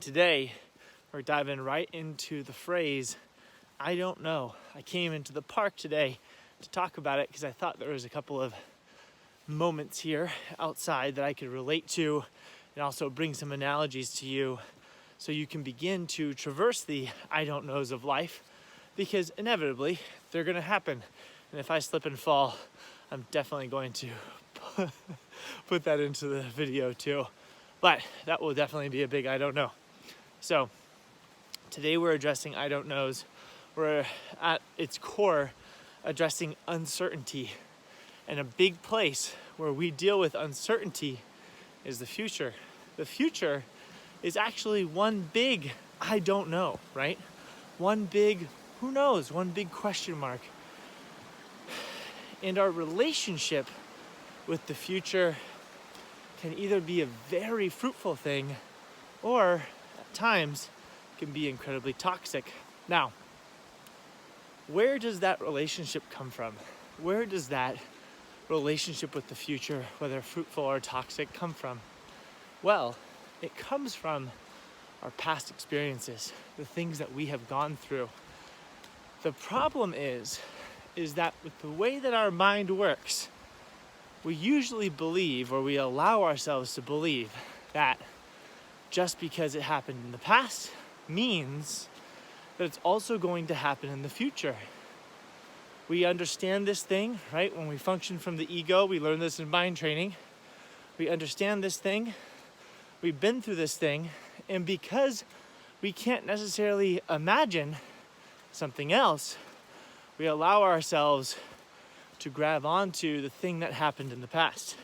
Today, we're diving right into the phrase, I don't know. I came into the park today to talk about it because I thought there was a couple of moments here outside that I could relate to and also bring some analogies to you so you can begin to traverse the I don't knows of life, because inevitably they're going to happen. And if I slip and fall, I'm definitely going to put that into the video too. But that will definitely be a big I don't know. So today we're addressing I don't knows. We're at its core addressing uncertainty. And a big place where we deal with uncertainty is the future. The future is actually one big I don't know, right? One big who knows, one big question mark. And our relationship with the future can either be a very fruitful thing or at times can be incredibly toxic. Now, where does that relationship come from? Where does that relationship with the future, whether fruitful or toxic, come from? Well, it comes from our past experiences, the things that we have gone through. The problem is that with the way that our mind works, we usually believe, or we allow ourselves to believe, that just because it happened in the past means that it's also going to happen in the future. We understand this thing, right? When we function from the ego, we learn this in mind training. We understand this thing, we've been through this thing, and because we can't necessarily imagine something else, we allow ourselves to grab onto the thing that happened in the past.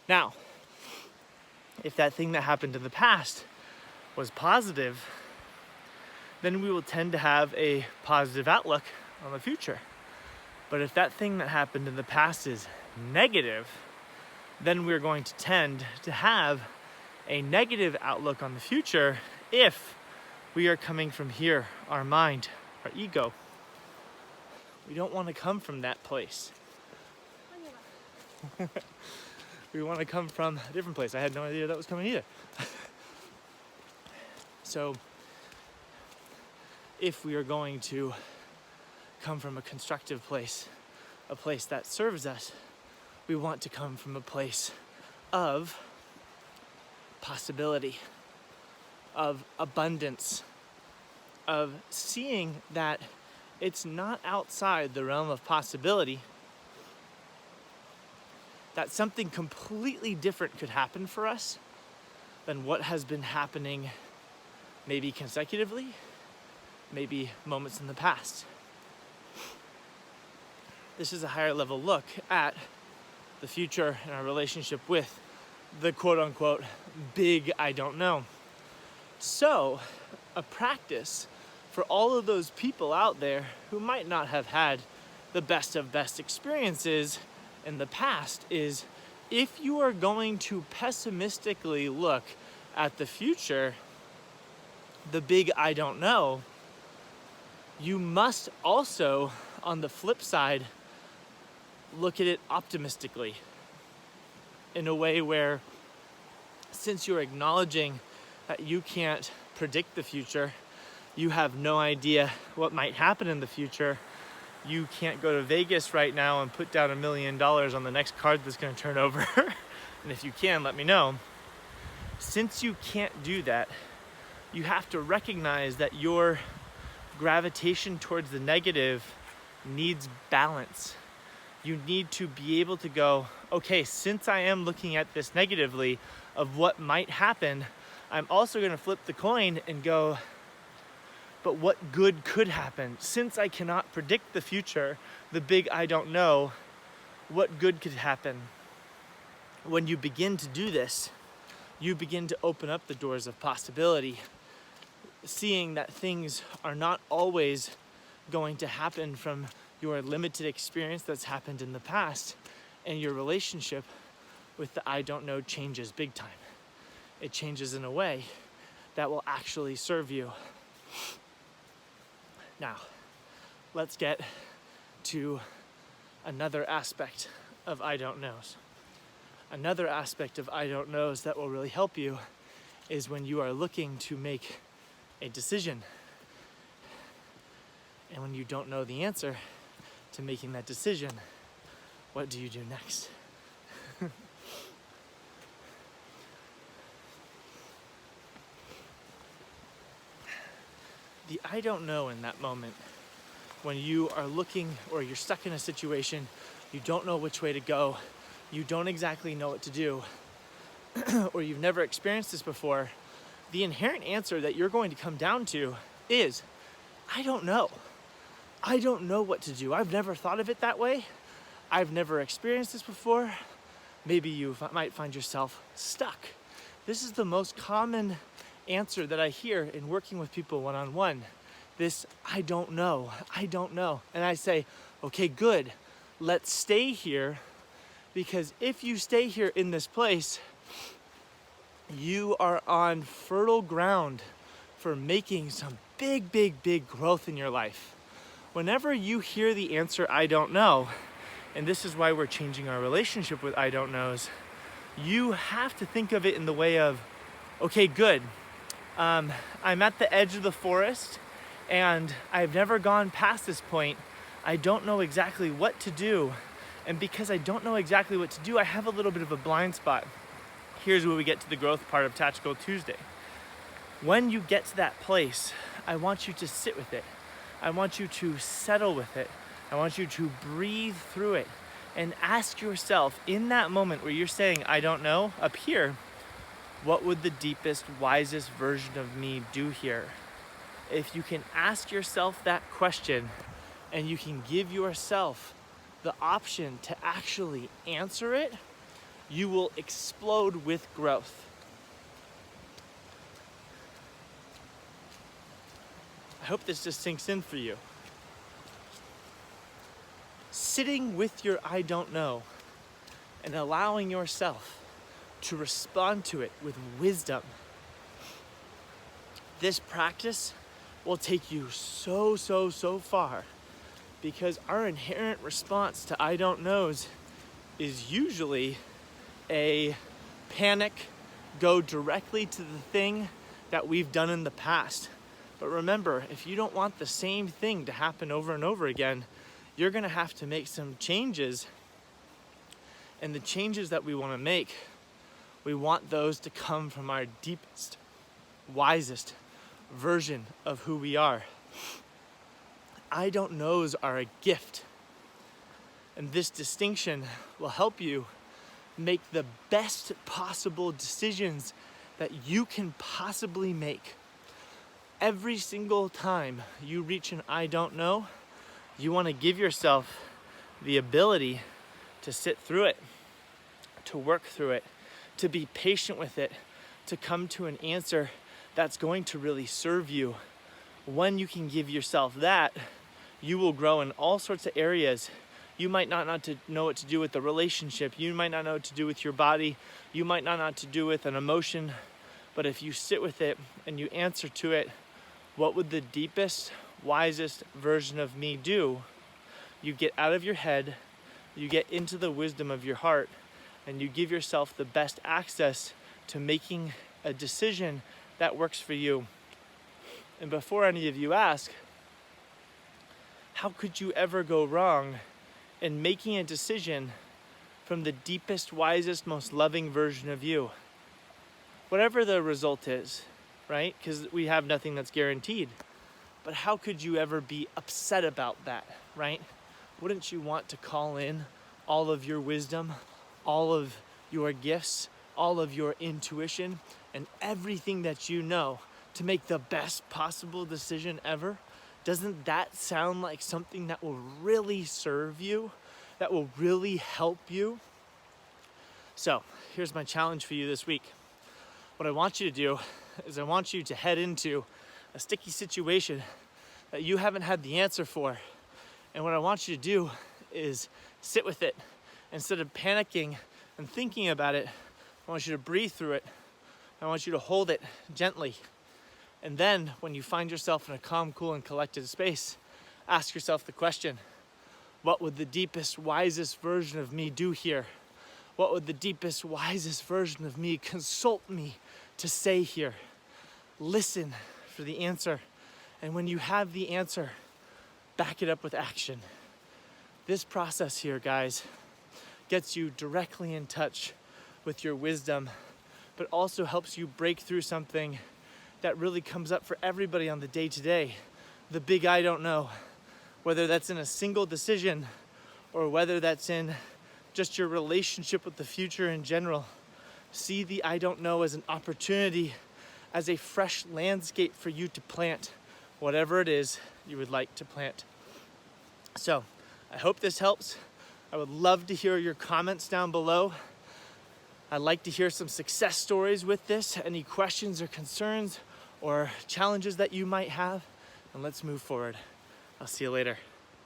Now, if that thing that happened in the past was positive, then we will tend to have a positive outlook on the future. But if that thing that happened in the past is negative, then we're going to tend to have a negative outlook on the future if we are coming from here, our mind, our ego. We don't want to come from that place. We want to come from a different place. I had no idea that was coming either. So, if we are going to come from a constructive place, a place that serves us, we want to come from a place of possibility, of abundance, of seeing that it's not outside the realm of possibility, that something completely different could happen for us than what has been happening maybe consecutively, maybe moments in the past. This is a higher level look at the future and our relationship with the quote-unquote big I don't know. So, a practice for all of those people out there who might not have had the best of best experiences in the past is, if you are going to pessimistically look at the future, the big I don't know, you must also, on the flip side, look at it optimistically in a way where, since you're acknowledging that you can't predict the future, you have no idea what might happen in the future, you can't go to Vegas right now and put down $1 million on the next card that's going to turn over. And if you can, let me know. Since you can't do that, you have to recognize that your gravitation towards the negative needs balance. You need to be able to go, okay, since I am looking at this negatively of what might happen, I'm also going to flip the coin and go, but what good could happen? Since I cannot predict the future, the big I don't know, what good could happen? When you begin to do this, you begin to open up the doors of possibility, seeing that things are not always going to happen from your limited experience that's happened in the past, and your relationship with the I don't know changes big time. It changes in a way that will actually serve you. Now, let's get to another aspect of I don't knows. Another aspect of I don't knows that will really help you is when you are looking to make a decision. And when you don't know the answer to making that decision, what do you do next? The I don't know in that moment, when you are looking or you're stuck in a situation, you don't know which way to go, you don't exactly know what to do, or you've never experienced this before, the inherent answer that you're going to come down to is, I don't know. I don't know what to do. I've never thought of it that way. I've never experienced this before. Maybe you might find yourself stuck. This is the most common answer that I hear in working with people one-on-one. This, I don't know. And I say, okay, good. Let's stay here, because if you stay here in this place, you are on fertile ground for making some big growth in your life. Whenever you hear the answer, I don't know, and this is why we're changing our relationship with I don't knows, you have to think of it in the way of, okay, good. I'm at the edge of the forest and I've never gone past this point. I don't know exactly what to do. And because I don't know exactly what to do, I have a little bit of a blind spot. Here's where we get to the growth part of Tactical Tuesday. When you get to that place, I want you to sit with it. I want you to settle with it. I want you to breathe through it and ask yourself in that moment where you're saying, I don't know, up here, what would the deepest, wisest version of me do here? If you can ask yourself that question and you can give yourself the option to actually answer it, you will explode with growth. I hope this just sinks in for you. Sitting with your I don't know and allowing yourself to respond to it with wisdom. This practice will take you so far, because our inherent response to I don't knows is usually a panic, go directly to the thing that we've done in the past. But remember, if you don't want the same thing to happen over and over again, you're gonna have to make some changes. And the changes that we wanna make, we want those to come from our deepest, wisest version of who we are. I don't knows are a gift. And this distinction will help you make the best possible decisions that you can possibly make. Every single time you reach an I don't know, you want to give yourself the ability to sit through it, to work through it, to be patient with it, to come to an answer that's going to really serve you. When you can give yourself that, you will grow in all sorts of areas. You might not know what to do with the relationship. You might not know what to do with your body. You might not know what to do with an emotion. But if you sit with it and you answer to it, what would the deepest, wisest version of me do? You get out of your head, you get into the wisdom of your heart, and you give yourself the best access to making a decision that works for you. And before any of you ask, how could you ever go wrong in making a decision from the deepest, wisest, most loving version of you? Whatever the result is, right? Because we have nothing that's guaranteed. But how could you ever be upset about that, right? Wouldn't you want to call in all of your wisdom, all of your gifts, all of your intuition, and everything that you know to make the best possible decision ever? Doesn't that sound like something that will really serve you, that will really help you? So here's my challenge for you this week. What I want you to do is I want you to head into a sticky situation that you haven't had the answer for. And what I want you to do is sit with it. Instead of panicking and thinking about it, I want you to breathe through it. I want you to hold it gently. And then when you find yourself in a calm, cool, and collected space, ask yourself the question, what would the deepest, wisest version of me do here? What would the deepest, wisest version of me consult me to say here. Listen for the answer. And when you have the answer, back it up with action. This process here, guys, gets you directly in touch with your wisdom, but also helps you break through something that really comes up for everybody on the day-to-day. The big I don't know, whether that's in a single decision or whether that's in just your relationship with the future in general. See the I don't know as an opportunity, as a fresh landscape for you to plant whatever it is you would like to plant. So I hope this helps. I would love to hear your comments down below. I'd like to hear some success stories with this, any questions or concerns or challenges that you might have, and let's move forward. I'll see you later.